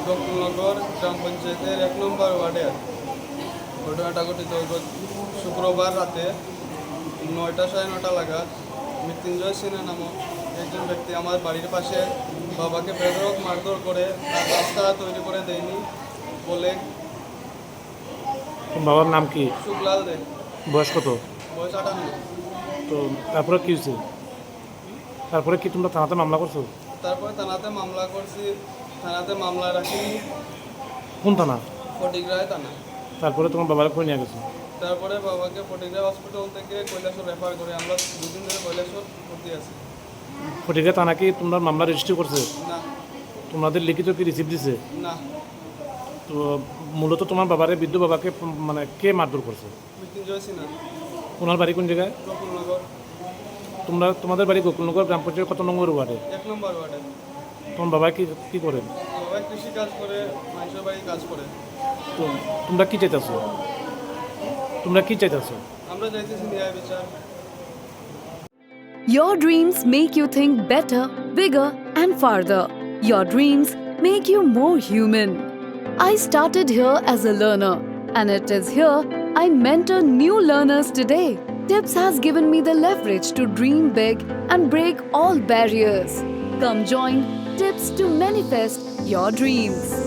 গোকুলনগর গ্রাম পঞ্চায়েতের 1 নম্বর ওয়ার্ডে। ঘটনাটা ঘটিত শুক্রবার রাতে 9টা সাড়ে 9টা নাগাদ মৃত্যুঞ্জয় সিনহা নামক একজন ব্যক্তি আমার বাড়ির পাশে বাবাকে বেধড়ক মারধর করে তার রাস্তা তৈরি করে দেয়নি বলে। তোমার বাবার নাম কি? সুখলাল দে। বয়স কত? বয়স 58। তো তারপরে কি হয়েছে? তারপরে কি তোমরা থানাতে মামলা করছো? তারপরে থানাতে মামলা করছি, থানাতে মামলা রাখিনি। কোন থানা? ফটিকরায় থানা। তারপরে তোমার বাবার করে নিয়ে গেছো? তারপরে বাবাকে ফটিকরায় হসপিটাল থেকে কৈলাসর রেফার করে। আমরা 2 দিন ধরে কৈলাসর ভর্তি আছি। ফটিকা থানা কি তোমরা মামলা রেজিস্ট্রি করছে? না। তোমাদের লিখিত কি রিসিভ দিছে? না। তো মূলত তোমার বাবারে বৃদ্ধ বাবাকে মানে কে মারধর করছে? মৃত্যুঞ্জয় সিনহা। ওনার বাড়ি কোন জায়গায়? গোকুলনগর তোমাদের বাড়ি গোকুলনগর গ্রাম পঞ্চায়েত কত নম্বর ওয়ার্ডে? 1 নম্বর ওয়ার্ডে। তোমার বাবা কি করেন? বাবা কৃষি কাজ করে, মানুষের বাড়ি কাজ করে। তো তোমরা কি চাইতেছো? আমরা চাইতেছি ন্যায় বিচার। Your dreams make you think better, bigger, and farther. Your dreams make you more human. I started here as a learner, and it is here I mentor new learners today. Tips has given me the leverage to dream big and break all barriers. Come join Tips to manifest your dreams.